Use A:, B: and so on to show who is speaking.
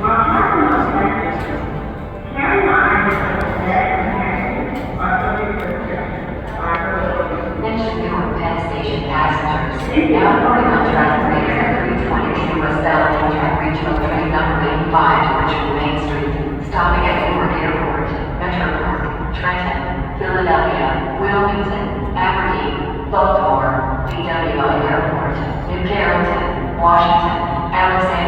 A: Attention Newark Penn Station passengers. Now boarding on track 322 westbound Amtrak regional train number 85 to Richmond Main Street, stopping at Newark Airport, Metro Park, Trenton, Philadelphia, Wilmington, Aberdeen, Baltimore, DWI Airport, New Carrollton, Washington, Alexandria.